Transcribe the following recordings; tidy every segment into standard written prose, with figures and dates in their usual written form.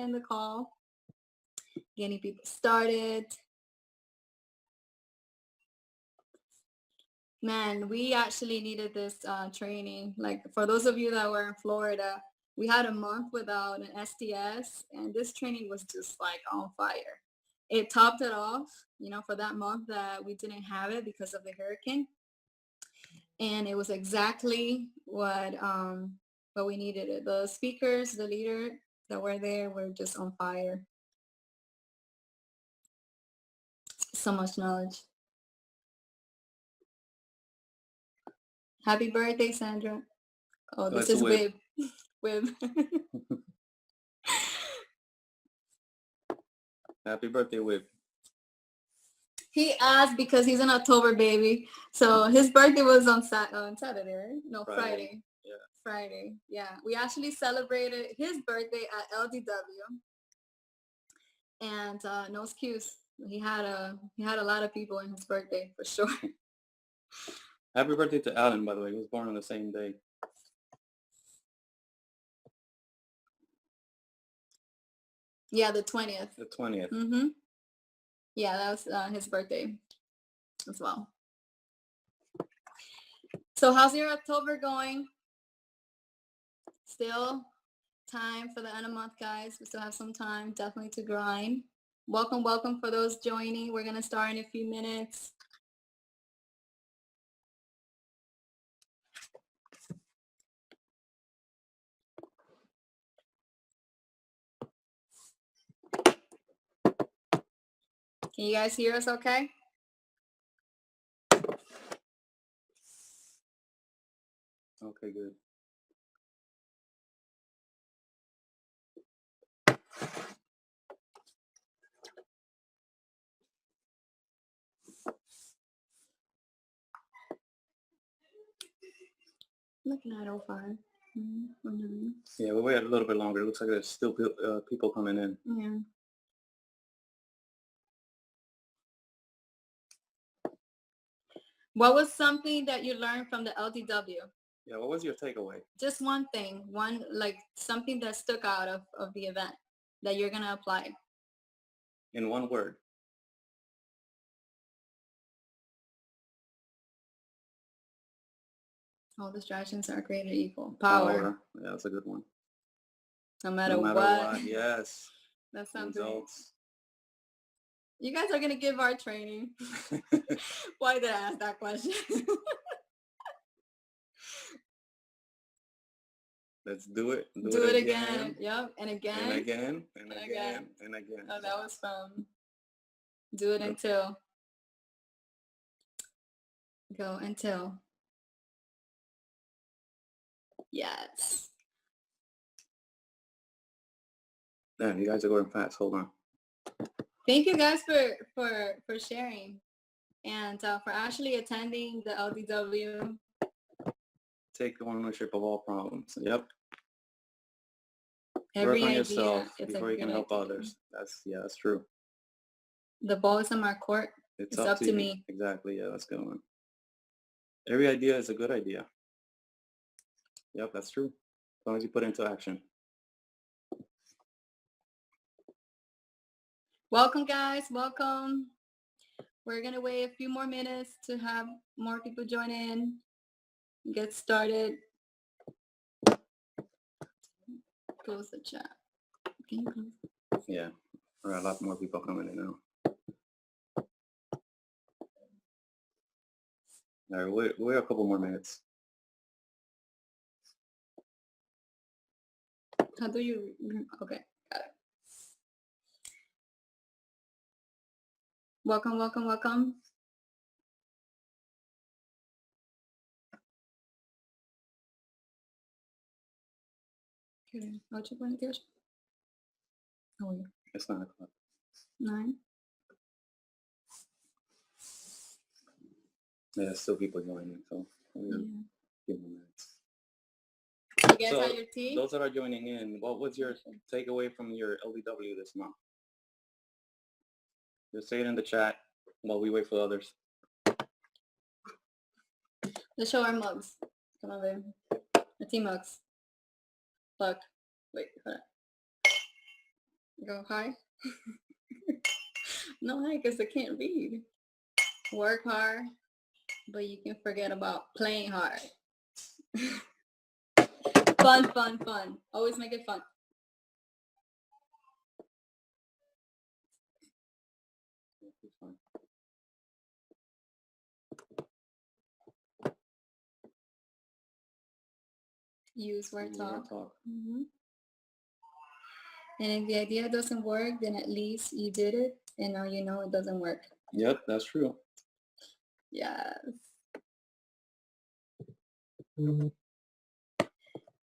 in the call, getting people started. Man, we actually needed this training. Like for those of you that were in Florida, we had a month without an STS, and this training was just like on fire. It topped it off, for that month that we didn't have it because of the hurricane, and it was exactly what we needed. It. The speakers, the leader that were there were just on fire. So much knowledge. Happy birthday, Sandra. Oh, this is Wib. Wib. Happy birthday, Wib. He asked because he's an October baby. So his birthday was on Saturday, right? No, Friday. Yeah. Friday. Yeah. We actually celebrated his birthday at LDW. And no excuse. He had a lot of people in his birthday for sure. Happy birthday to Alan, by the way. He was born on the same day. Yeah, the 20th. The 20th. Mm-hmm. Yeah, that was his birthday as well. So how's your October going? Still time for the end of month, guys. We still have some time, definitely, to grind. Welcome for those joining. We're going to start in a few minutes. Can you guys hear us okay? Okay, good. Looking at 05. Mm-hmm. Yeah, we'll wait a little bit longer. It looks like there's still people coming in. Yeah. What was something that you learned from the LDW? Yeah, what was your takeaway? Just one thing, something that stuck out of the event that you're going to apply. In one word. All distractions are created equal. Power. Yeah, that's a good one. No matter what. Yes. That's something. Results. You guys are going to give our training. Why did I ask that question? Let's do it. Do it again. Yep. And again. And again. And again. And again. Oh, that was from Do It Until. Go until. Yes. Damn, you guys are going fast. Hold on. Thank you guys for sharing and for actually attending the LDW. Take ownership of all problems. Yep. Every Work on idea, yourself before you can help others. That's true. The ball is in my court. It's up to me. Exactly. Yeah, that's a good one. Every idea is a good idea. Yep, that's true. As long as you put it into action. Welcome, guys. Welcome. We're going to wait a few more minutes to have more people join in. Get started. Close the chat. Can you close? Yeah. There are a lot more people coming in now. All right, wait a couple more minutes. How do you... Okay, got it. Welcome. Okay, 8:42. Oh, yeah. It's 9 o'clock. 9. Yeah, there's still people joining, so few more minutes. You guys have your tea? Those that are joining in, what was your takeaway from your LDW this month? Just say it in the chat while we wait for others. Let's show our mugs. Come on, babe. The tea mugs. Look. Wait, hold on. Go high. No, high because I can't read. Work hard, but you can forget about playing hard. Fun, fun, fun. Always make it fun. It's fine. Use word Use word talk. talk. And if the idea doesn't work, then at least you did it and now you know it doesn't work. Yep, that's true. Yes.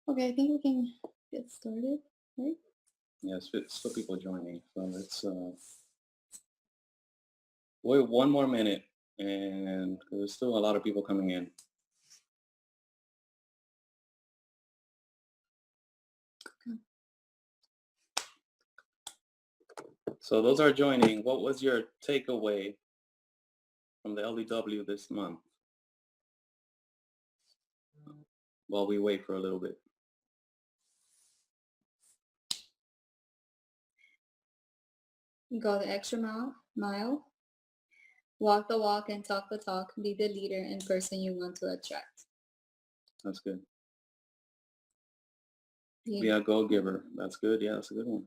Okay, I think we can get started, right? Yes, still people joining. So let's wait one more minute, and there's still a lot of people coming in. So those are joining. What was your takeaway from the LDW this month? While we wait for a little bit. Go the extra mile, walk the walk and talk the talk, be the leader and person you want to attract. That's good. Be Be a go-giver. That's good. Yeah, that's a good one.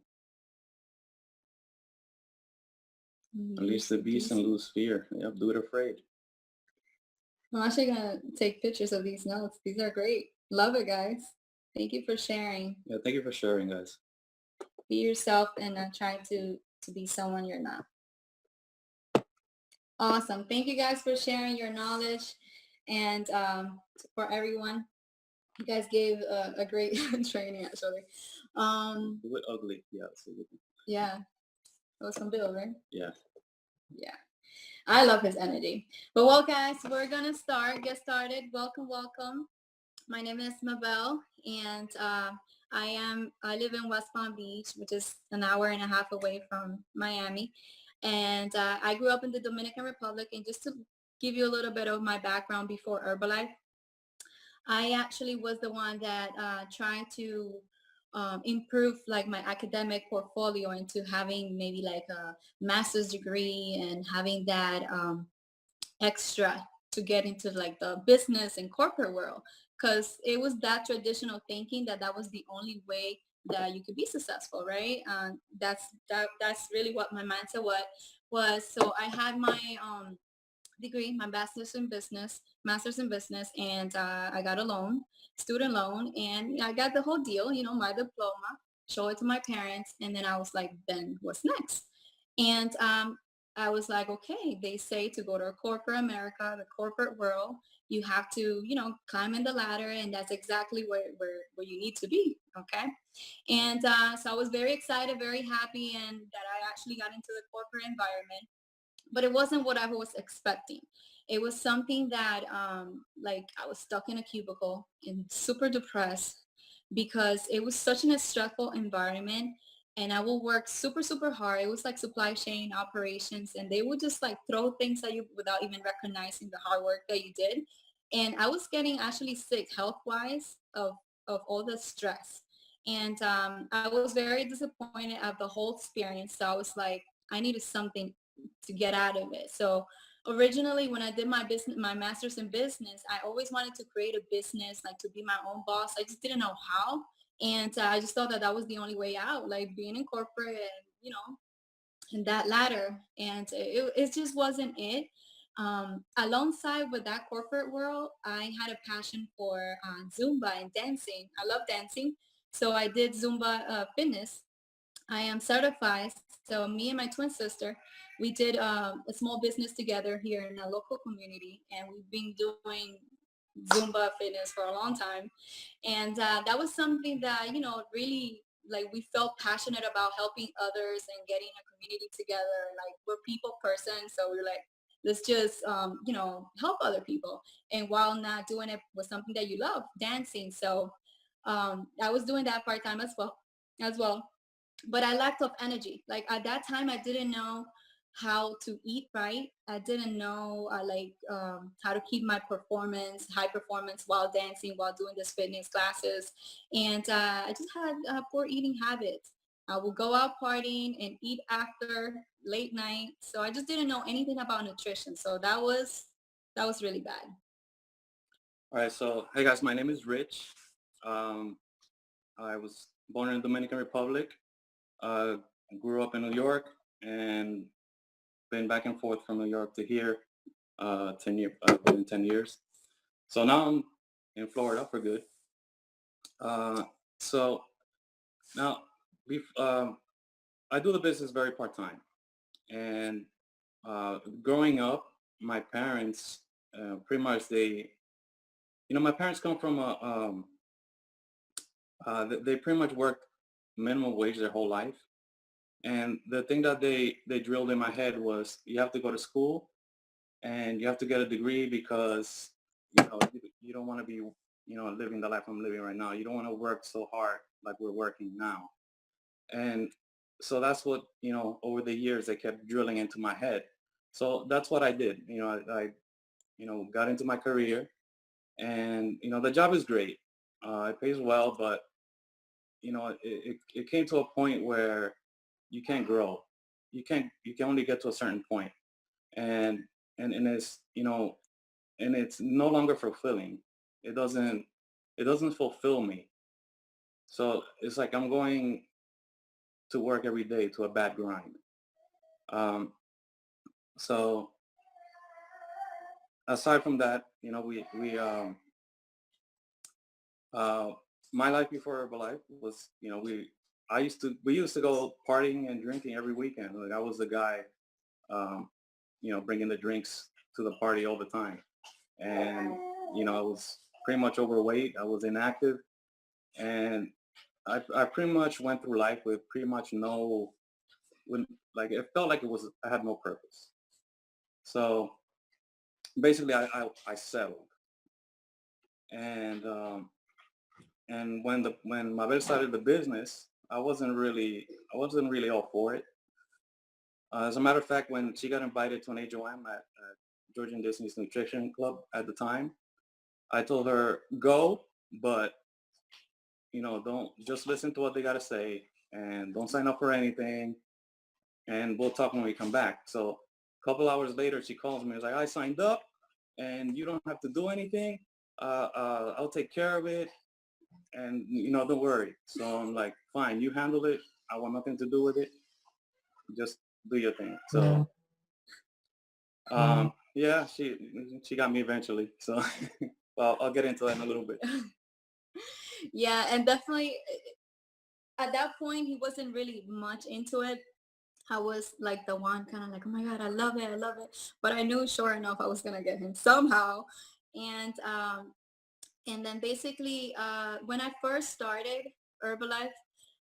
Unleash the beast and lose fear. Yep, do it afraid. I'm actually gonna take pictures of these notes. These are great. Love it, guys. Thank you for sharing. Yeah, thank you for sharing, guys. Be yourself and not try to be someone you're not. Awesome. Thank you guys for sharing your knowledge. And for everyone, you guys gave a great training actually. Do it ugly. Yeah. Yeah. It was from Bill, right? Yeah. Yeah. I love his energy. But well, guys, we're going to get started. Welcome, welcome. My name is Mabel, and I live in West Palm Beach, which is an hour and a half away from Miami. And I grew up in the Dominican Republic. And just to give you a little bit of my background before Herbalife, I actually was the one that tried to improve like my academic portfolio into having maybe like a master's degree and having that extra to get into like the business and corporate world, because it was that traditional thinking that was the only way that you could be successful, right? That's really what my mindset was. So I had my degree, my master's in business, and I got a loan, student loan, and I got the whole deal, my diploma, show it to my parents, and then I was like, then what's next? And I was like, okay, they say to go to corporate America, the corporate world, you have to, climb in the ladder, and that's exactly where you need to be, okay? And so I was very excited, very happy, and that I actually got into the corporate environment, but it wasn't what I was expecting. It was something that like I was stuck in a cubicle and super depressed because it was such an stressful environment, and I will work super, super hard. It was like supply chain operations, and they would just like throw things at you without even recognizing the hard work that you did. And I was getting actually sick health-wise of all the stress. And I was very disappointed at the whole experience. So I was like, I needed something to get out of it. So originally when I did my master's in business, I always wanted to create a business, like to be my own boss. I just didn't know how. And I just thought that was the only way out, like being in corporate and, and that ladder. And it just wasn't it. Alongside with that corporate world, I had a passion for Zumba and dancing. I love dancing. So I did Zumba fitness. I am certified. So me and my twin sister, we did a small business together here in a local community, and we've been doing Zumba fitness for a long time. And that was something that, really like we felt passionate about helping others and getting a community together. Like we're people person. So we're like, let's just, help other people. And while not doing it with something that you love, dancing. So I was doing that part time as well, but I lacked of energy. Like at that time, I didn't know how to eat right. I didn't know how to keep my high performance while dancing, while doing this fitness classes. And I just had poor eating habits. I would go out partying and eat after late night. So I just didn't know anything about nutrition. So that was really bad. All right, so hey guys, my name is Rich. Um, I was born in the Dominican Republic, uh, grew up in New York, and been back and forth from New York to here 10 years. So now I'm in Florida for good. Uh, so now we've, I do the business very part-time. And growing up, my parents, pretty much my parents come from they pretty much worked minimum wage their whole life. And the thing that they drilled in my head was you have to go to school and you have to get a degree because, you don't want to be, living the life I'm living right now. You don't want to work so hard like we're working now. And so that's what, over the years they kept drilling into my head. So that's what I did. I got into my career and, the job is great. It pays well, but, it came to a point where you can't grow. You can only get to a certain point. And, and it's, and it's no longer fulfilling. It doesn't, it doesn't fulfill me. So it's like I'm going to work every day to a bad grind. Um, so aside from that, uh, my life before Herbalife was, we used to go partying and drinking every weekend. Like I was the guy, um, bringing the drinks to the party all the time. And, I was pretty much overweight. I was inactive. And I pretty much went through life with pretty much when, like, it felt like I had no purpose. So basically I settled. And, when Mabel started the business, I wasn't really all for it. As a matter of fact, when she got invited to an HOM at Georgian Disney's Nutrition Club at the time, I told her, go, but, don't just listen to what they got to say and don't sign up for anything. And we'll talk when we come back. So a couple hours later, she calls me. It's like, I signed up and you don't have to do anything. I'll take care of it. And, don't worry. So I'm like, fine, you handle it. I want nothing to do with it. Just do your thing. So, yeah, she got me eventually. So, well, I'll get into that in a little bit. Yeah, and definitely at that point he wasn't really much into it. I was like the one kind of like, oh my God, I love it. But I knew sure enough I was gonna get him somehow. And then basically when I first started Herbalife,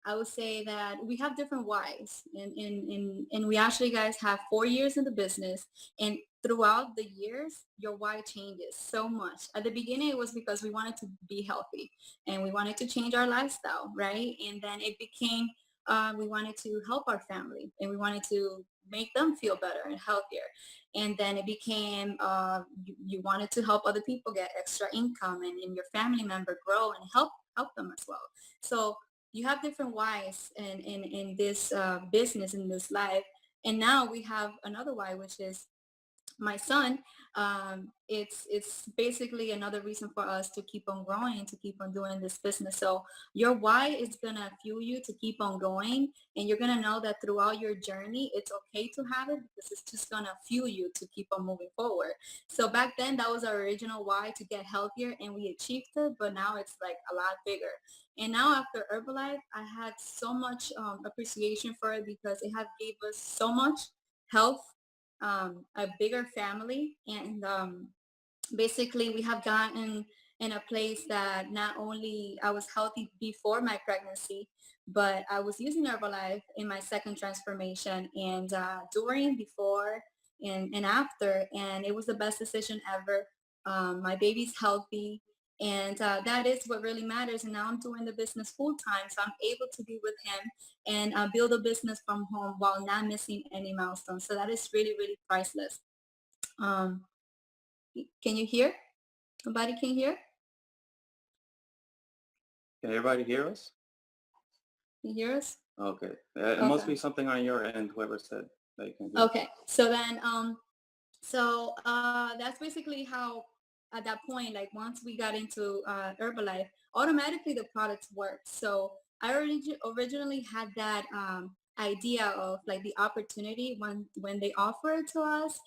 I would say that we have different whys, and we actually guys have 4 years in the business, and throughout the years your why changes so much. At the beginning it was because we wanted to be healthy and we wanted to change our lifestyle, right? And then it became we wanted to help our family and we wanted to make them feel better and healthier. And then it became you wanted to help other people get extra income, and your family member grow and help them as well. So you have different whys in this business, in this life. And now we have another why, which is my son. It's basically another reason for us to keep on growing, to keep on doing this business. So your why is gonna fuel you to keep on going, and you're gonna know that throughout your journey it's okay to have it because it's just gonna fuel you to keep on moving forward. So back then that was our original why, to get healthier, and we achieved it, but now it's like a lot bigger. And now after Herbalife I had so much appreciation for it because it had gave us so much health, a bigger family, and basically we have gotten in a place that not only I was healthy before my pregnancy, but I was using Herbalife in my second transformation, and during, before, and after, and it was the best decision ever. My baby's healthy, and that is what really matters. And now I'm doing the business full time, so I'm able to be with him and build a business from home while not missing any milestones. So that is really, really priceless. Um, can you hear? Nobody can hear? Can everybody hear us? Can you hear us? Okay. It must Okay. be something on your end, whoever said that you can do it. Okay. So then, that's basically how at that point, like once we got into Herbalife, automatically the products worked. So I originally had that idea of like the opportunity when they offer it to us.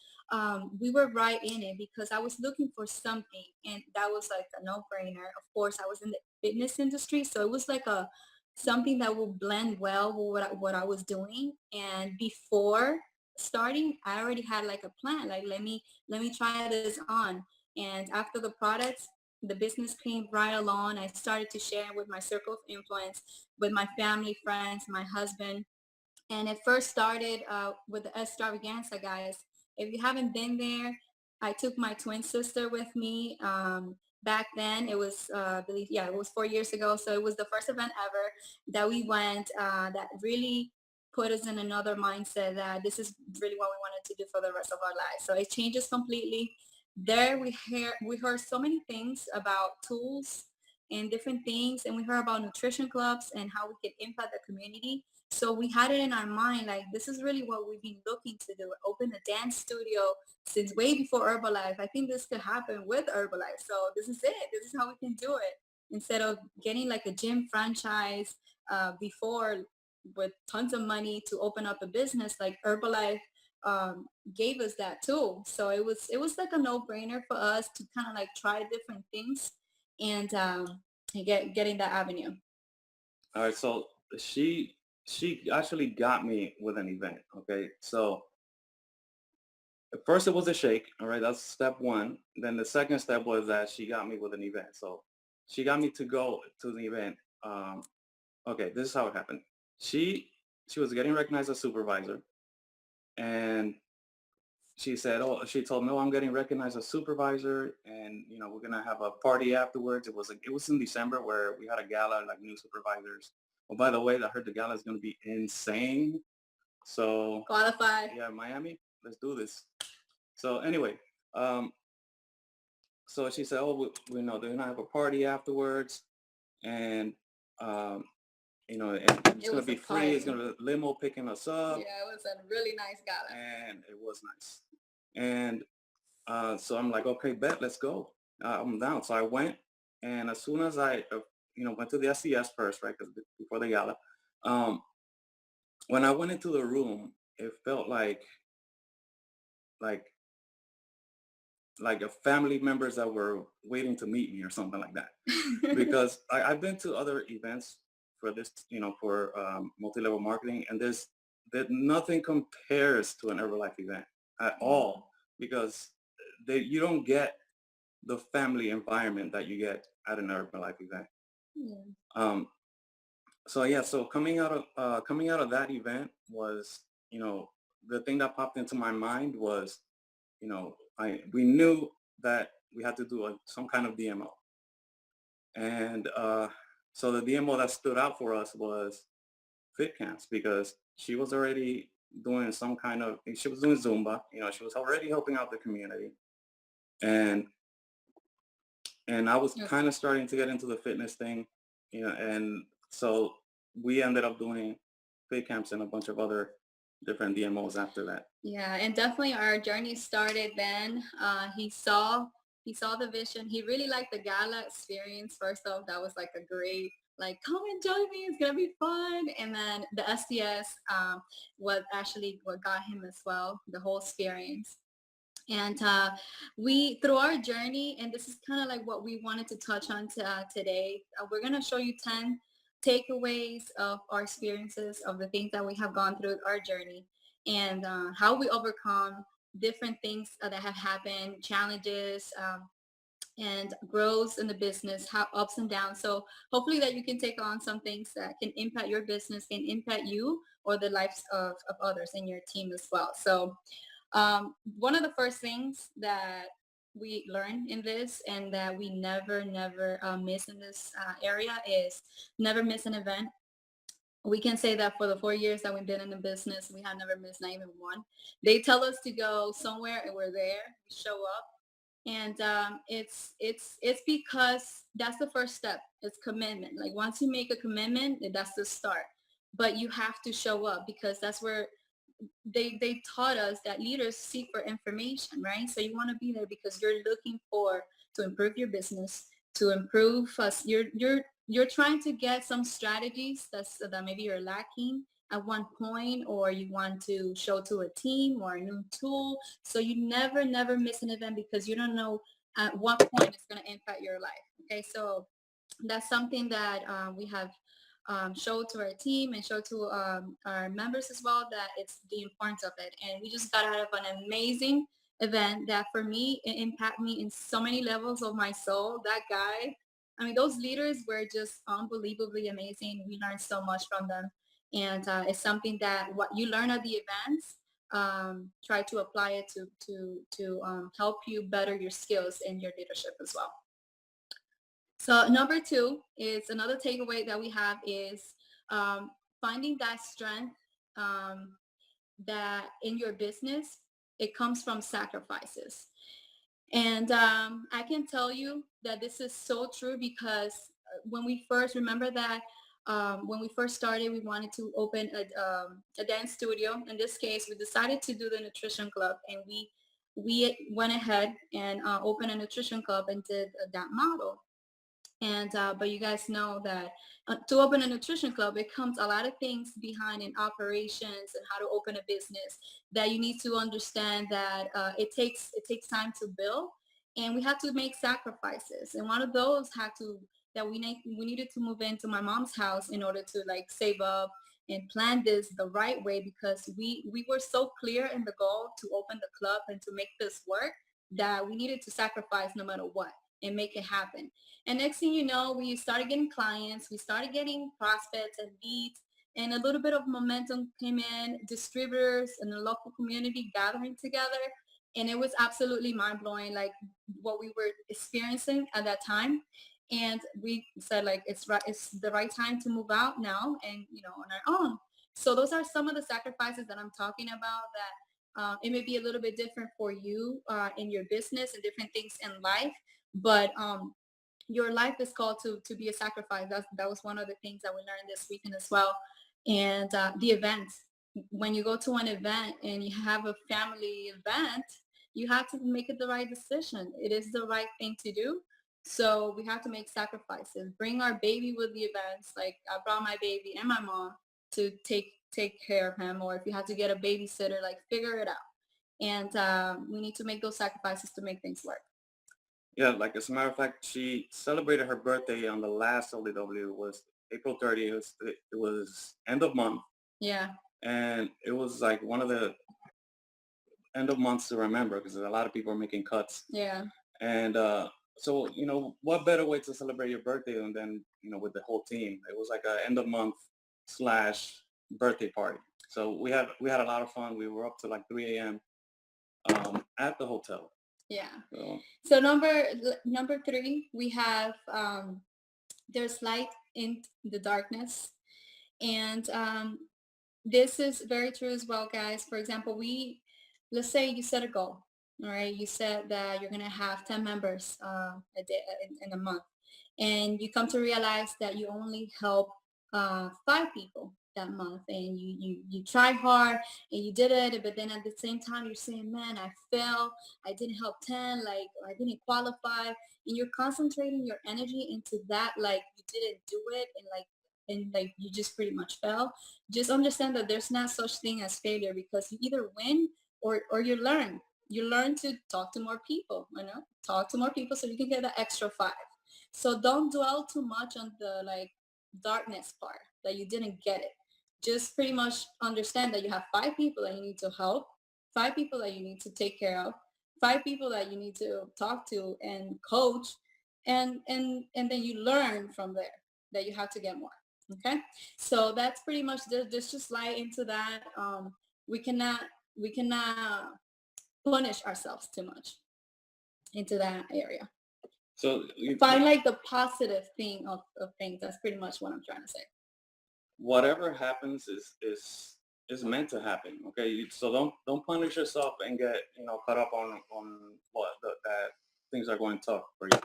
We were right in it because I was looking for something, and that was like a no-brainer. Of course, I was in the fitness industry, so it was like a something that will blend well with what I was doing. And before starting, I already had like a plan, like let me try this on. And after the products, the business came right along. I started to share with my circle of influence, with my family, friends, my husband. And it first started with the extravaganza, guys. If you haven't been there, I took my twin sister with me. Back then, it was, I believe, yeah, it was 4 years ago. So it was the first event ever that we went that really put us in another mindset that this is really what we wanted to do for the rest of our lives. So it changes completely. There we heard so many things about tools and different things, and we heard about nutrition clubs and how we can impact the community. So we had it in our mind, like this is really what we've been looking to do. Open a dance studio since way before Herbalife. I think this could happen with Herbalife. So this is it. This is how we can do it. Instead of getting like a gym franchise before with tons of money to open up a business, like Herbalife gave us that tool. So it was like a no-brainer for us to kind of like try different things and getting that avenue. All right. So she she actually got me with an event. Okay. So at first it was a shake. All right. That's step one. Then the second step was that she got me with an event. So she got me to go to the event. Um, okay. This is how it happened. She she was getting recognized as supervisor, and she said, "Oh," she told me, "Oh, I'm getting recognized as supervisor, and we're gonna have a party afterwards." It was in December where we had a gala like new supervisors. Oh, by the way, I heard the gala is gonna be insane. So Qualify. yeah, Miami, let's do this. So anyway, um, so she said, "Oh, we know they're gonna have a party afterwards, and um, and it's It gonna was a be free. It's party. gonna be a limo picking us up, Yeah, it was a really nice gala. and it was nice. And so I'm like, okay, bet, let's go. I'm down. So I went, and as soon as I, went to the SES first, right, because before the gala, um, when I went into the room, it felt like like a family members that were waiting to meet me or something like that. Because I've been to other events for this, for multi-level marketing, and that nothing compares to an Herbalife event at Mm, all, because you don't get the family environment that you get at an Herbalife event. yeah. Um, so yeah, so coming out of that event was, the thing that popped into my mind was, I we knew that we had to do some kind of DMO, and so the DMO that stood out for us was fit camps, because she was already doing she was doing Zumba, she was already helping out the community, and I was Yes. kind of starting to get into the fitness thing, and so we ended up doing fit camps and a bunch of other different DMOs after that. Yeah, and definitely our journey started then. He saw the vision. He really liked the gala experience. First off, that was like a great like come and join me. It's gonna be fun. And then the SDS was actually what got him as well, the whole experience. And we through our journey, and this is kind of like what we wanted to touch on today. We're gonna show you 10 takeaways of our experiences of the things that we have gone through our journey and how we overcome different things that have happened, challenges, and growth in the business, how ups and downs. So hopefully that you can take on some things that can impact your business, can impact you or the lives of others in your team as well. So one of the first things that we learn in this and that we never miss in this area is never miss an event. We can say that for the 4 years that we've been in the business, we have never missed not even one. They tell us to go somewhere and we're there. We show up, and it's because that's the first step. It's commitment. Like once you make a commitment, that's the start. but you have to show up because that's where they taught us that leaders seek for information, right? So you want to be there because you're looking for to improve your business, to improve us. You're trying to get some strategies that maybe you're lacking at one point, or you want to show to a team or a new tool. So you never miss an event because you don't know at what point it's going to impact your life. Okay, so that's something that we have show to our team and show to our members as well, that it's the importance of it. And we just got out of an amazing event that for me, it impacted me in so many levels of my soul. That guy, I mean, those leaders were just unbelievably amazing. We learned so much from them. And it's something that what you learn at the events, try to apply it to help you better your skills in your leadership as well. So number two is another takeaway that we have is um, finding that strength, um, that in your business, it comes from sacrifices. And I can tell you that this is so true because when we first remember that when we first started, we wanted to open a dance studio. In this case, we decided to do the nutrition club, and we went ahead and opened a nutrition club and did that model. And but you guys know that to open a nutrition club, it comes a lot of things behind in operations and how to open a business that you need to understand that it takes time to build, and we had to make sacrifices. And one of those had to that we needed to move into my mom's house in order to like save up and plan this the right way, because we were so clear in the goal to open the club and to make this work that we needed to sacrifice no matter what and make it happen. And next thing you know, we started getting clients, we started getting prospects and leads, and a little bit of momentum came in, distributors and the local community gathering together. And it was absolutely mind blowing, like what we were experiencing at that time. And we said like, it's the right time to move out now and, on our own. So those are some of the sacrifices that I'm talking about, that it may be a little bit different for you in your business and different things in life, but your life is called to be a sacrifice. That was one of the things that we learned this weekend as well. And the events, when you go to an event and you have a family event, you have to make it the right decision. It is the right thing to do. So we have to make sacrifices. Bring our baby with the events. Like I brought my baby and my mom to take care of him. Or if you have to get a babysitter, like figure it out. And we need to make those sacrifices to make things work. Yeah, like as a matter of fact, she celebrated her birthday on the last LDW. It was April 30th. It was end of month, Yeah. and it was like one of the end of months to remember because a lot of people are making cuts. Yeah. And so, what better way to celebrate your birthday than with the whole team? It was like a end of month slash birthday party. So we had a lot of fun. We were up to like 3 a.m. At the hotel. Yeah. So So number three, we have there's light in the darkness, and this is very true as well, guys. For example, let's say you set a goal. All right, you said that you're gonna have 10 members a day in a month, and you come to realize that you only help 5 people that month, and you try hard and you did it, but then at the same time you're saying, man, I failed, I didn't help 10, like I didn't qualify, and you're concentrating your energy into that, like you didn't do it, and like you just pretty much fell. Just understand that there's not such thing as failure, because you either win or you learn to talk to more people, talk to more people so you can get the extra 5. So don't dwell too much on the like darkness part that you didn't get it. Just pretty much understand that you have 5 people that you need to help, 5 people that you need to take care of, 5 people that you need to talk to and coach, and then you learn from there that you have to get more. Okay, so that's pretty much there's just light into that. We cannot punish ourselves too much into that area. so Find like the positive thing of things. That's pretty much what I'm trying to say. whatever happens is meant to happen. Okay, so don't punish yourself and get caught up on that things are going tough for you.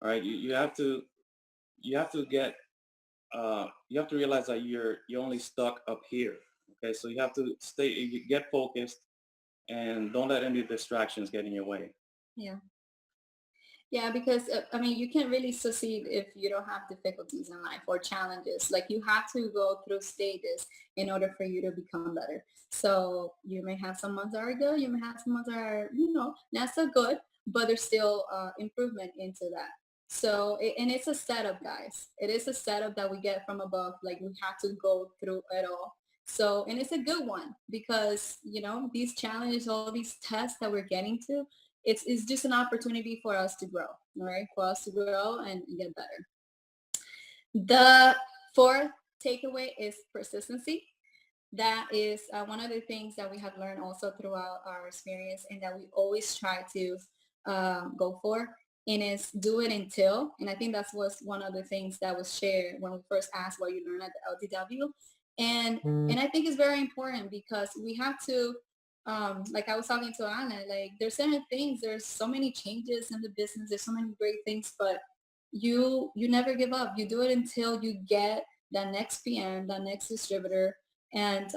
All right, you have to get you have to realize that you're only stuck up here. Okay, so you have to get focused, and don't let any distractions get in your way. Yeah. Yeah, because I mean, you can't really succeed if you don't have difficulties in life or challenges. Like you have to go through stages in order for you to become better. So you may have some months that are good, you may have some months that are, not so good, but there's still improvement into that. So, and it's a setup, guys. It is a setup that we get from above. Like we have to go through it all. So, and it's a good one because, these challenges, all these tests that we're getting to, it's just an opportunity for us to grow, all right? For us to grow and get better. The fourth takeaway is persistency. That is one of the things that we have learned also throughout our experience and that we always try to go for, and is do it until. And I think that was one of the things that was shared when we first asked what you learned at the LDW. And I think it's very important because we have to, like I was talking to Anna, like there's certain things, there's so many changes in the business, there's so many great things, but you never give up. You do it until you get that next PM, that next distributor, and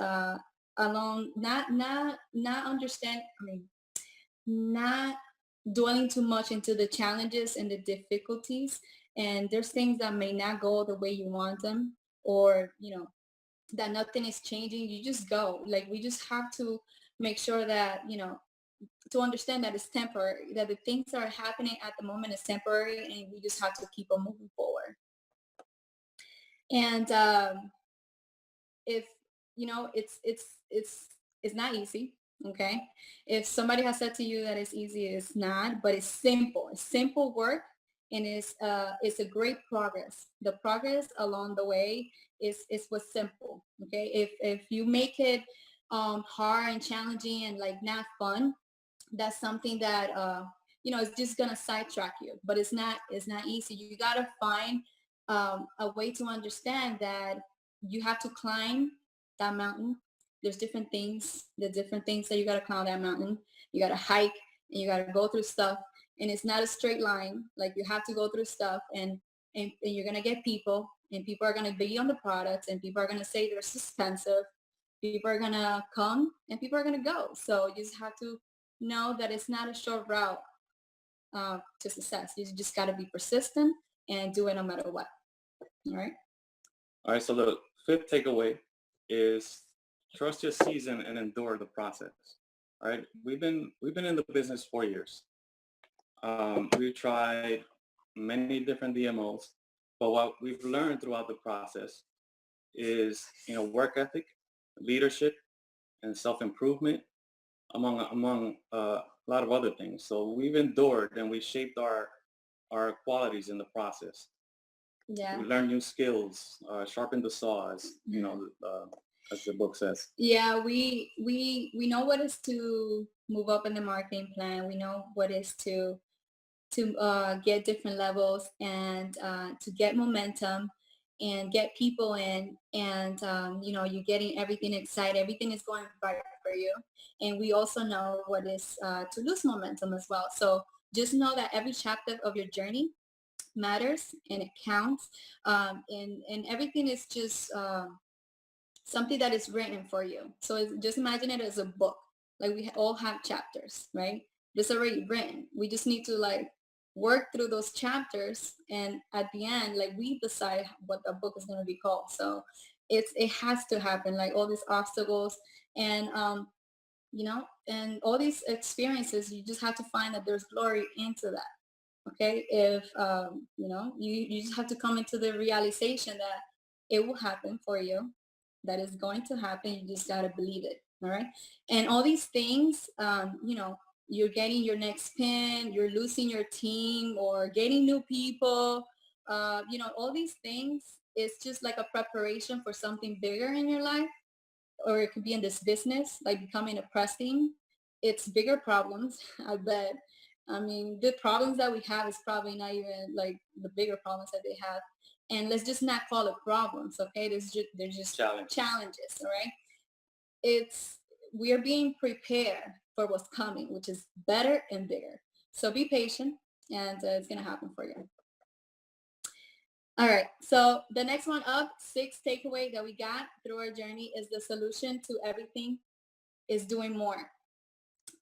along not understand. I mean, not dwelling too much into the challenges and the difficulties. And there's things that may not go the way you want them, or that nothing is changing. You just go. Like we just have to make sure that to understand that it's temporary, that the things that are happening at the moment is temporary, and we just have to keep on moving forward. And if it's not easy. Okay, if somebody has said to you that it's easy, it's not, but it's simple. It's simple work, and it's a great progress. The progress along the way is what's simple. Okay, if you make it hard and challenging and like not fun, that's something that it's just gonna sidetrack you. But it's not easy. You gotta find a way to understand that you have to climb that mountain. There's different things that you gotta climb that mountain. You gotta hike and you gotta go through stuff, and it's not a straight line. Like you have to go through stuff, and you're gonna get people, and people are gonna be on the products, and people are gonna say they're expensive. People are gonna come and people are gonna go. So you just have to know that it's not a short route to success. You just got to be persistent and do it no matter what. All right. All right. So the fifth takeaway is trust your season and endure the process. All right. We've been in the business 4 years. We've tried many different DMOs, but what we've learned throughout the process is, work ethic, leadership, and self-improvement, among a lot of other things. So we've endured and we shaped our qualities in the process. Yeah. We learn new skills, sharpen the saws, as the book says. Yeah, we know what is to move up in the marketing plan. We know what is to get different levels and to get momentum and get people in, and you're getting everything excited, everything is going right for you. And we also know what is to lose momentum as well. So just know that every chapter of your journey matters and it counts, and everything is just something that is written for you. So just imagine it as a book. Like we all have chapters, right? It's already written. We just need to like work through those chapters, and at the end, like we decide what the book is going to be called. So it has to happen. Like all these obstacles and and all these experiences, you just have to find that there's glory into that. Okay, if you just have to come into the realization that it will happen for you, that is going to happen. You just got to believe it. All right. And all these things, you're getting your next pin, you're losing your team or getting new people, all these things is just like a preparation for something bigger in your life, or it could be in this business, like becoming a press team. It's bigger problems, I bet. I mean, the problems that we have is probably not even like the bigger problems that they have. And let's just not call it problems, okay? They're just challenges, all right? We are being prepared for what's coming, which is better and bigger. So be patient, and it's gonna happen for you. All right. So the next one up, sixth takeaway that we got through our journey is the solution to everything is doing more.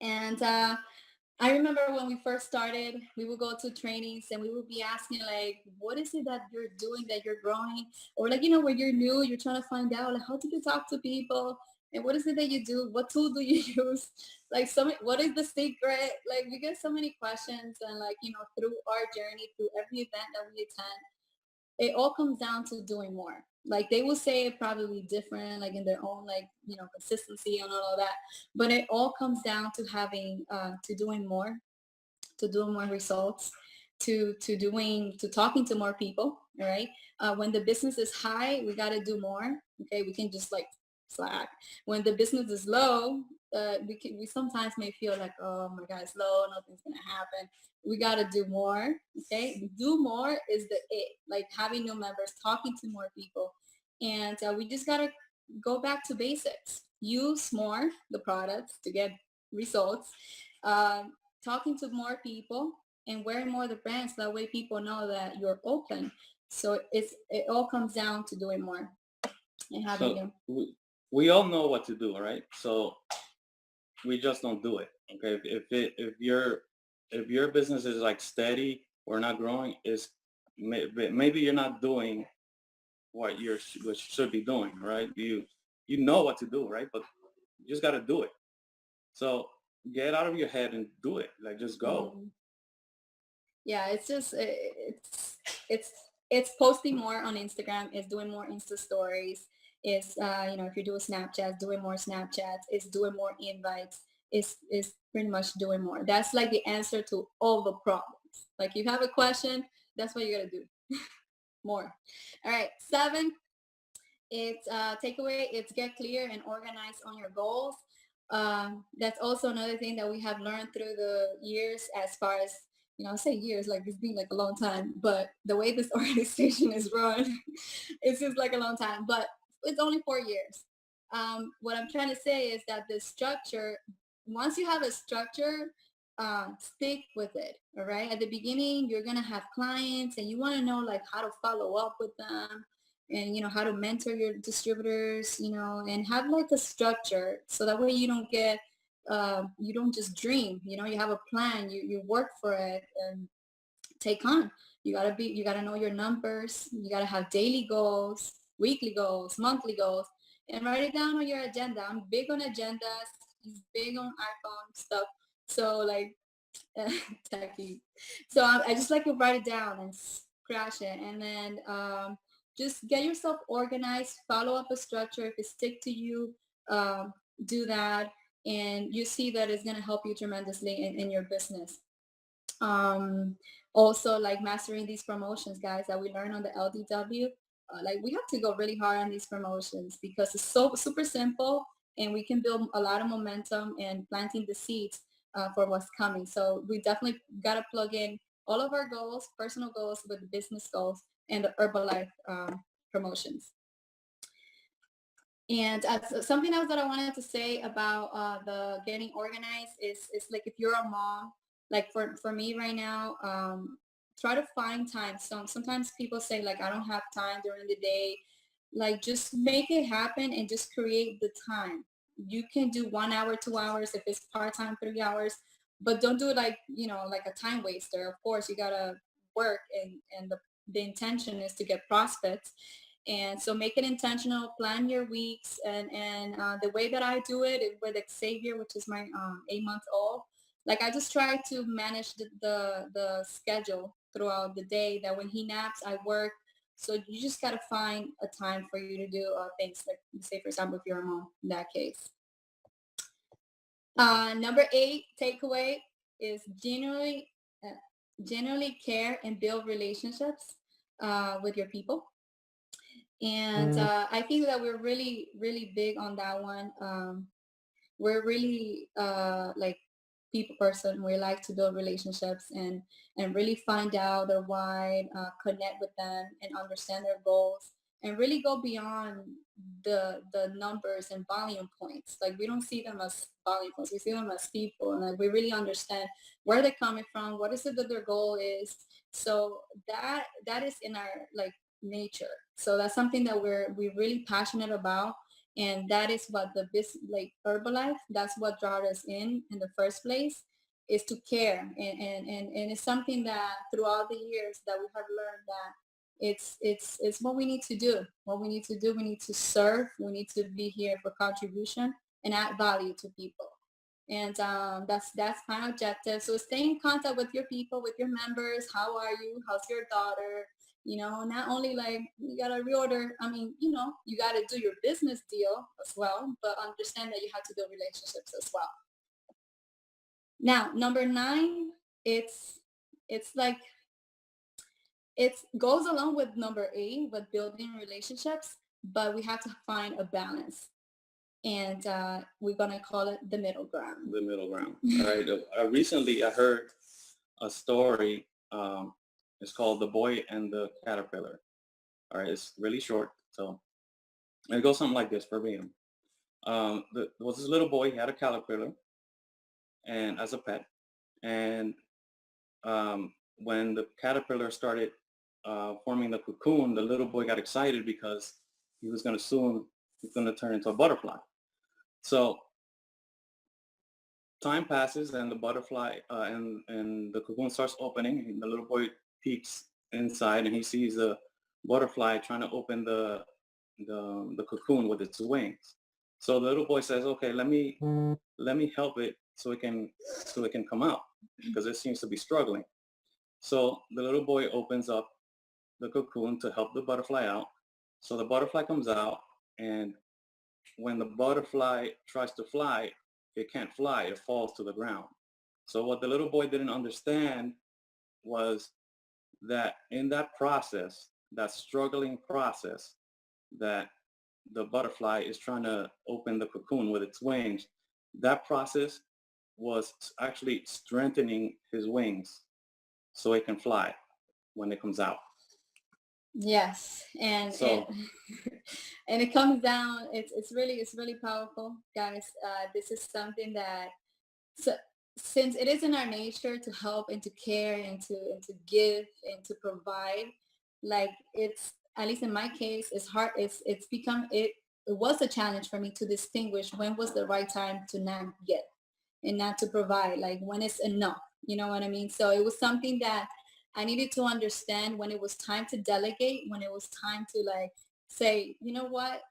And I remember when we first started, we would go to trainings and we would be asking like, what is it that you're doing that you're growing? Or like, when you're new, you're trying to find out like, how do you talk to people? And what is it that you do? What tool do you use? Like what is the secret? Like we get so many questions and like, through our journey, through every event that we attend, it all comes down to doing more. Like they will say it probably different, like in their own like, consistency and all of that. But it all comes down to having to doing more, to doing more results, to talking to more people. All right. When the business is high, we got to do more. Okay. We can just like slack. When the business is low, we sometimes may feel like, oh my God, it's low, nothing's gonna happen. We got to do more. Okay. Do more is the it, like having new members, talking to more people. And we just got to go back to basics. Use more the products to get results. Um, Talking to more people and wearing more of the brands. That way people know that you're open. So it all comes down to doing more and having So new. we all know what to do, right? So we just don't do it. Okay. If your business is like steady or not growing, is maybe you're not doing what what you should be doing, right? You know what to do, right? But you just got to do it. So get out of your head and do it. Like just go. Mhm. Yeah, it's just it's it's posting more on Instagram, it's doing more Insta stories, it's if you're doing Snapchats, doing more Snapchats, it's doing more invites, it's pretty much doing more. That's like the answer to all the problems. Like you have a question, that's what you gotta do. More. All right, seven, it's takeaway, it's get clear and organized on your goals. That's also another thing that we have learned through the years as far as, I say years, like it's been like a long time, but the way this organization is run, it's just like a long time, but it's only 4 years. What I'm trying to say is that the structure, once you have a structure, stick with it. All right. At the beginning, you're going to have clients and you want to know like how to follow up with them and how to mentor your distributors, and have like a structure so that way you don't get you don't just dream, you have a plan, you work for it and take on. You gotta know your numbers, you gotta have daily goals, weekly goals, monthly goals, and write it down on your agenda. I'm big on agendas, he's big on iPhone stuff, so like techie. So I just like to write it down and crash it, and then just get yourself organized. Follow up a structure. If it stick to you, um, do that, and you see that it's gonna help you tremendously in your business. Um, Also, like mastering these promotions, guys, that we learn on the LDW. Like we have to go really hard on these promotions because it's so super simple and we can build a lot of momentum and planting the seeds for what's coming. So we definitely got to plug in all of our goals, personal goals with the business goals and the Herbalife promotions. And something else that I wanted to say about the getting organized is like if you're a mom, like for me right now, try to find time. Sometimes people say like I don't have time during the day. Like just make it happen and just create the time. You can do 1 hour, 2 hours if it's part-time, 3 hours, but don't do it like like a time waster. Of course, you gotta work and the intention is to get prospects, and so make it intentional, plan your weeks. And the way that I do it with Xavier, which is my 8 month old, like I just try to manage the schedule throughout the day that when he naps, I work. So you just got to find a time for you to do things like, say, for example, if you're a mom in that case. Number eight takeaway is uh, genuinely care and build relationships with your people. And I think that we're really, really big on that one. We're really like people person. We like to build relationships and really find out their why, connect with them and understand their goals and really go beyond the numbers and volume points. Like we don't see them as volume points. We see them as people, and like we really understand where they're coming from, what is it that their goal is. So that is in our like nature. So that's something that we're really passionate about. And that is what the like Herbalife, that's what brought us in the first place, is to care. And it's something that throughout the years that we have learned that it's what we need to do. What we need to do, we need to serve, we need to be here for contribution and add value to people. And that's my objective. So stay in contact with your people, with your members. How are you? How's your daughter? Not only like you gotta reorder. I mean, you gotta do your business deal as well, but understand that you have to build relationships as well. Now, number 9, it's like it goes along with number 8 with building relationships, but we have to find a balance, and we're gonna call it the middle ground. The middle ground. All right. Recently, I heard a story. It's called "The Boy and the Caterpillar." All right. It's really short, so it goes something like this verbatim. There was this little boy. He had a caterpillar, and as a pet, and when the caterpillar started forming the cocoon, the little boy got excited because he was going to soon he's going to turn into a butterfly. So time passes and the butterfly and the cocoon starts opening, and the little boy peeks inside and he sees the butterfly trying to open the cocoon with its wings. So the little boy says, okay, let me help it so it can come out because it seems to be struggling. So the little boy opens up the cocoon to help the butterfly out. So the butterfly comes out, and when the butterfly tries to fly, it can't fly. It falls to the ground. So what the little boy didn't understand was that in that process, that struggling process, that the butterfly is trying to open the cocoon with its wings, that process was actually strengthening his wings so it can fly when it comes out. Yes, and So and it comes down. It's really powerful, guys. This is something that, so since it is in our nature to help and to care and to give and to provide, like it's at least in my case, it's hard. It's become it. It was a challenge for me to distinguish when was the right time to not give and not to provide, like when it's enough. You know what I mean? So it was something that I needed to understand when it was time to delegate, when it was time to like say, you know what,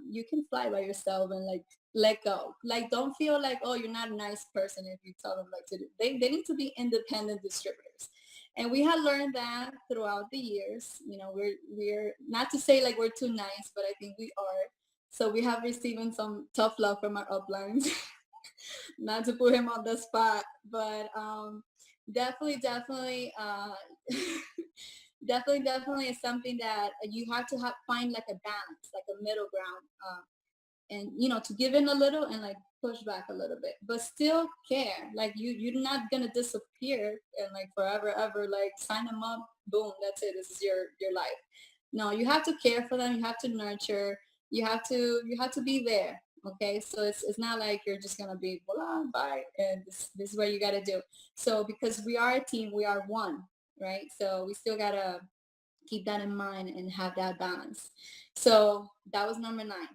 you can fly by yourself and like let go. Like don't feel like, oh, you're not a nice person if you tell them like to do. They need to be independent distributors. And we had learned that throughout the years. We're not to say like we're too nice, but I think we are. So we have receiving some tough love from our uplines. Not to put him on the spot, but definitely, definitely is something that you have to find like a balance, like a middle ground, and to give in a little and like push back a little bit, but still care. Like you're not gonna disappear and like forever ever. Like sign them up, boom, that's it. This is your life. No, you have to care for them. You have to nurture. You have to be there. Okay, so it's not like you're just gonna be voila, bye, and this is what you gotta do. So because we are a team, we are one, right? So we still gotta keep that in mind and have that balance. So that was number 9.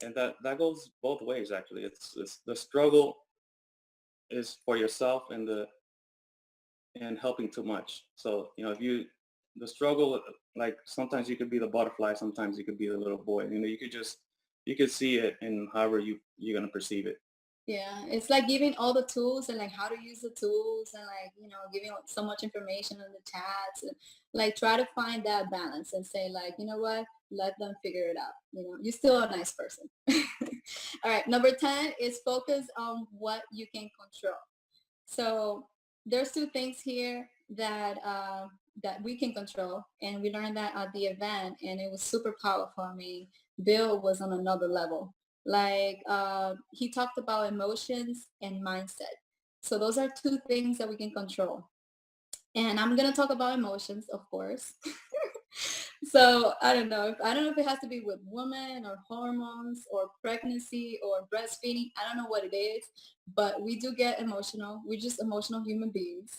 and that goes both ways actually. It's the struggle is for yourself and helping too much. So if the struggle, like sometimes you could be the butterfly, sometimes you could be the little boy. You could see it in however you're gonna perceive it. Yeah, it's like giving all the tools and like how to use the tools and like, giving so much information on the chats and like try to find that balance and say like, you know what, let them figure it out. You're still a nice person. All right, number 10 is focus on what you can control. So there's two things here that we can control, and we learned that at the event, and it was super powerful. I mean, Bill was on another level. Like he talked about emotions and mindset. So those are two things that we can control. And I'm gonna talk about emotions, of course. So I don't know if it has to be with women or hormones or pregnancy or breastfeeding. I don't know what it is, but we do get emotional. We're just emotional human beings.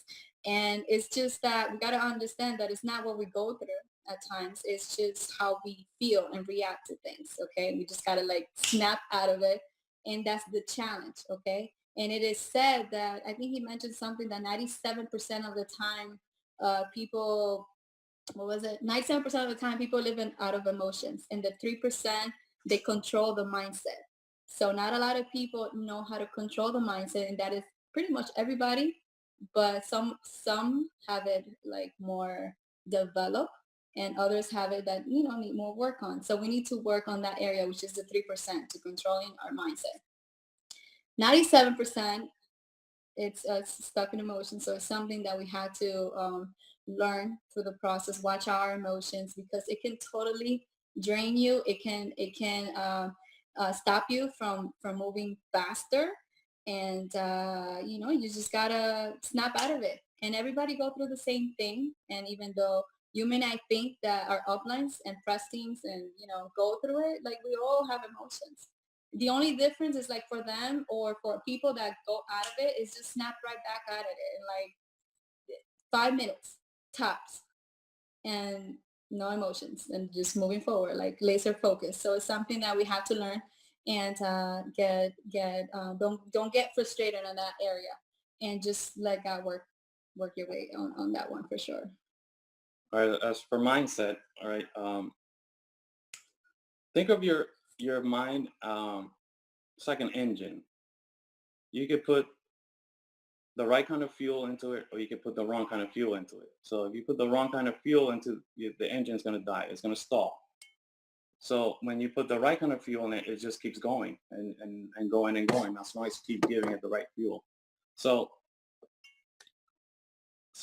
And it's just that we got to understand that it's not what we go through. at times. It's just how we feel and react to things. Okay. We just got to like snap out of it. And that's the challenge. Okay. And it is said that I think he mentioned something that 97% of the time, people, what was it? 97% of the time people live in out of emotions, and the 3% they control the mindset. So not a lot of people know how to control the mindset, and that is pretty much everybody, but some have it like more developed, and others have it that need more work on. So we need to work on that area, which is the 3% to controlling our mindset. 97%, it's stuck in emotion. So it's something that we had to learn through the process. Watch our emotions because it can totally drain you. It can stop you from moving faster, and you just gotta snap out of it. And everybody go through the same thing. And even though you may not think that our uplines and press teams and go through it, like we all have emotions. The only difference is like for them or for people that go out of it is just snap right back out of it in like 5 minutes tops, and no emotions and just moving forward like laser focus. So it's something that we have to learn and get don't get frustrated in that area, and just let God work your way on that one for sure. All right. As for mindset, all right. Think of your mind. It's like an engine. You could put the right kind of fuel into it, or you could put the wrong kind of fuel into it. So if you put the wrong kind of fuel into the engine's going to die. It's going to stall. So when you put the right kind of fuel in it, it just keeps going and going and going. That's why you keep giving it the right fuel. So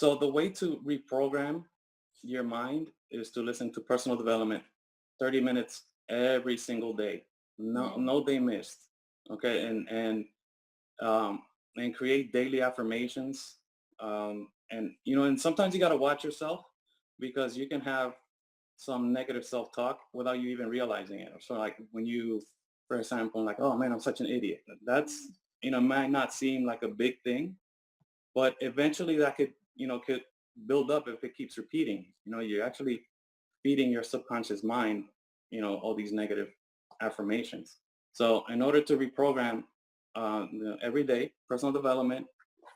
the way to reprogram your mind is to listen to personal development 30 minutes every single day. No, Yeah. no day missed. Okay. Um, and create daily affirmations. And sometimes you got to watch yourself because you can have some negative self-talk without you even realizing it. So like when you, for example, like, oh man, I'm such an idiot. That's, might not seem like a big thing, but eventually that could build up if it keeps repeating. You're actually feeding your subconscious mind, all these negative affirmations. So in order to reprogram every day, personal development,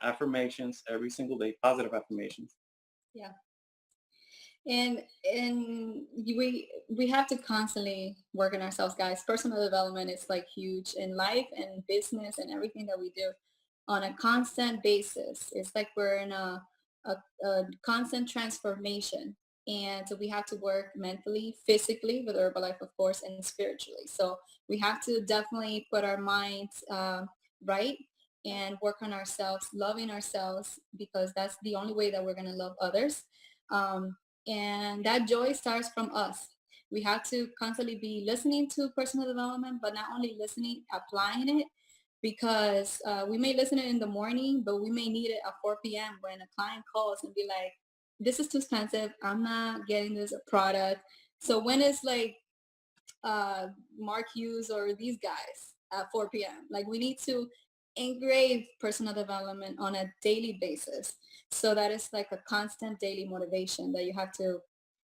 affirmations every single day, positive affirmations. Yeah. And we have to constantly work on ourselves, guys. Personal development is like huge in life and business and everything that we do on a constant basis. It's like we're in a constant transformation, and so we have to work mentally, physically with Herbalife, of course, and spiritually. So we have to definitely put our minds right and work on ourselves, loving ourselves, because that's the only way that we're going to love others. um, and that joy starts from us. We have to constantly be listening to personal development, but not only listening, applying it, because we may listen it in the morning, but we may need it at 4 p.m. when a client calls and be like, this is too expensive. I'm not getting this product. So when it's like Mark Hughes or these guys at 4 p.m., like we need to engrave personal development on a daily basis. So that is like a constant daily motivation that you have to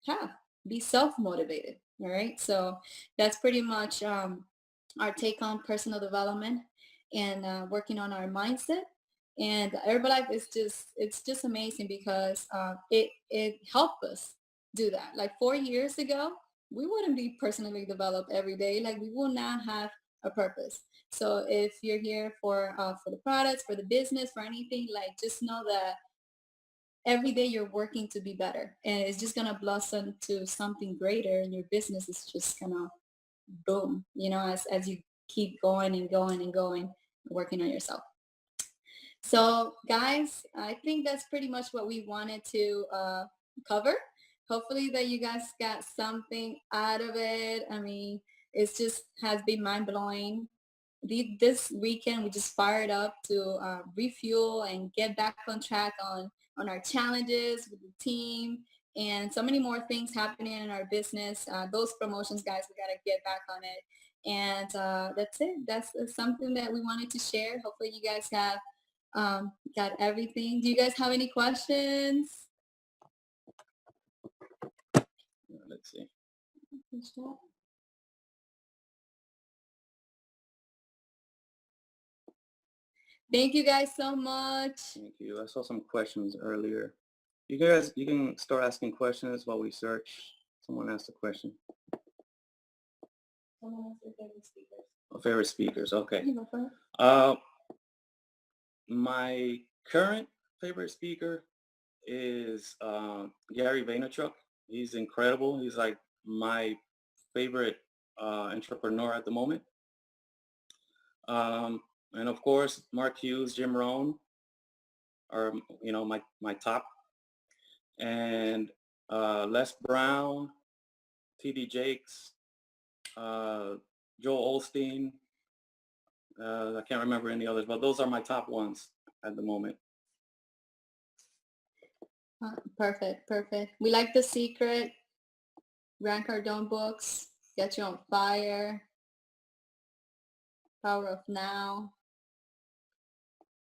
have, be self-motivated. All right. So that's pretty much our take on personal development and working on our mindset. And Herbalife is it's just amazing because it helped us do that. Like 4 years ago, we wouldn't be personally developed every day. Like we will not have a purpose. So if you're here for the products, for the business, for anything, like just know that every day you're working to be better, and it's just gonna blossom to something greater, and your business is just gonna boom, as you keep going and going and going, working on yourself. So guys, I think that's pretty much what we wanted to cover. Hopefully that you guys got something out of it. I mean, it's just has been mind blowing. This weekend we just fired up to refuel and get back on track on our challenges with the team, and so many more things happening in our business. Those promotions, guys, we got to get back on it. And that's it. That's something that we wanted to share. Hopefully you guys have got everything. Do you guys have any questions? Let's see. Thank you guys so much. Thank you. I saw some questions earlier. You guys, you can start asking questions while we search. Someone asked a question. Someone else, your favorite speakers. Oh, favorite speakers. Okay. You go first. My current favorite speaker is Gary Vaynerchuk. He's incredible. He's like my favorite entrepreneur at the moment. And of course, Mark Hughes, Jim Rohn are, my top. And Les Brown, T.D. Jakes, Joel Osteen. I can't remember any others, but those are my top ones at the moment. Perfect. We like The Secret, Grant Cardone books, Get You on Fire, Power of Now.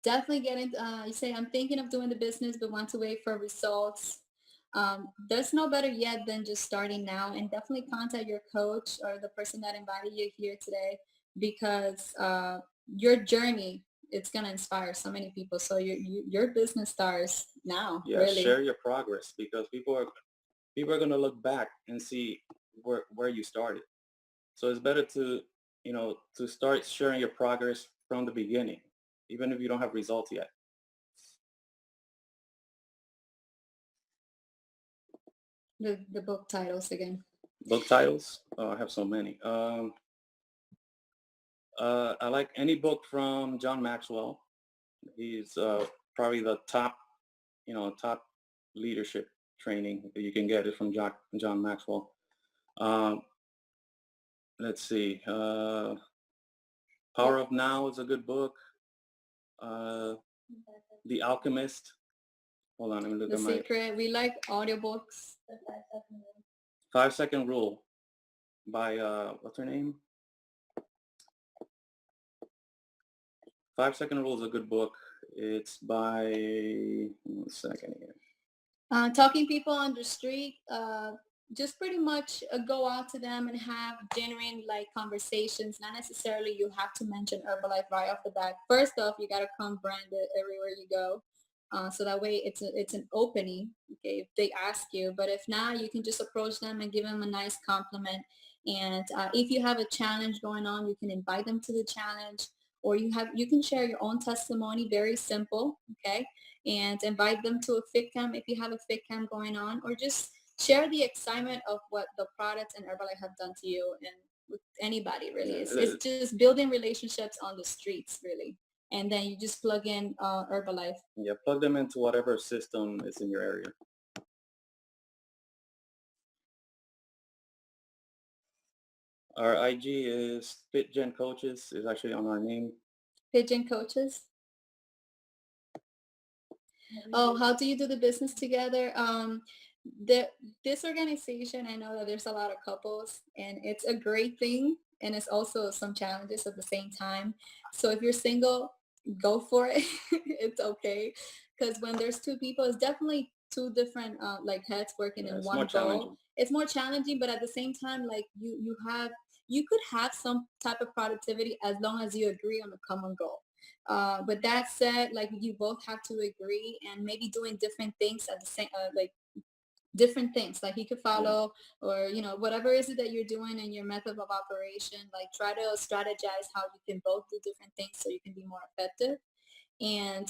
Definitely get into, you say, I'm thinking of doing the business, but want to wait for results. There's no better yet than just starting now, and definitely contact your coach or the person that invited you here today, because your journey, it's going to inspire so many people. So your business starts now. Yeah, really. Share your progress, because people are going to look back and see where you started. So it's better to start sharing your progress from the beginning, even if you don't have results yet. The book titles again. Book titles? I have so many. I like any book from John Maxwell. He's probably the top leadership training that you can get it from John Maxwell. Let's see. Power of Now is a good book. The Alchemist. Hold on, let me look The at my Secret. We like audiobooks. 5-Second Rule by what's her name? 5-Second Rule is a good book. It's by 1 second here. Talking people on the street, just pretty much go out to them and have genuine conversations. Not necessarily you have to mention Herbalife right off the bat. First off, you got to come branded everywhere you go. So that way it's an opening, okay, if they ask you. But if not, you can just approach them and give them a nice compliment. And if you have a challenge going on, you can invite them to the challenge, or you can share your own testimony, very simple, okay, and invite them to a fit camp if you have a fit camp going on, or just share the excitement of what the products and Herbalife have done to you, and with anybody really. It's just building relationships on the streets, really. And then you just plug in Herbalife. Yeah, plug them into whatever system is in your area. Our IG is FitGen Coaches, is actually on our name. FitGen Coaches. Oh, how do you do the business together? This organization, I know that there's a lot of couples, and it's a great thing, and it's also some challenges at the same time. So if you're single, go for it. It's okay, because when there's two people, it's definitely two different heads working in one goal. It's more challenging, but at the same time, you could have some type of productivity as long as you agree on a common goal. But that said, you both have to agree, and maybe doing different things at the same different things, he could follow, or whatever is it that you're doing in your method of operation, try to strategize how you can both do different things so you can be more effective. And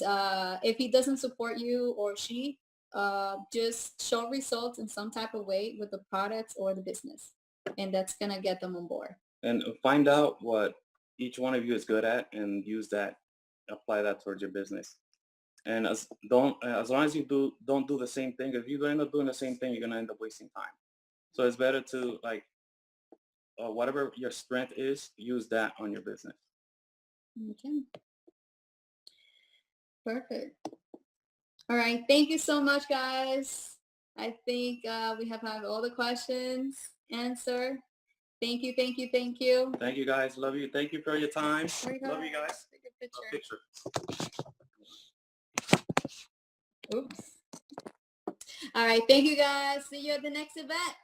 if he doesn't support you, or she, just show results in some type of way with the products or the business, and that's gonna get them on board. And find out what each one of you is good at, and use that, apply that towards your business. And as long as you don't do the same thing, if you end up doing the same thing, you're gonna end up wasting time. So it's better to whatever your strength is, use that on your business. Okay. Perfect. All right. Thank you so much, guys. I think we have had all the questions answered. Thank you. Thank you, guys. Love you. Thank you for your time. Love you guys. Take a picture. A picture. Oops. All right. Thank you, guys. See you at the next event.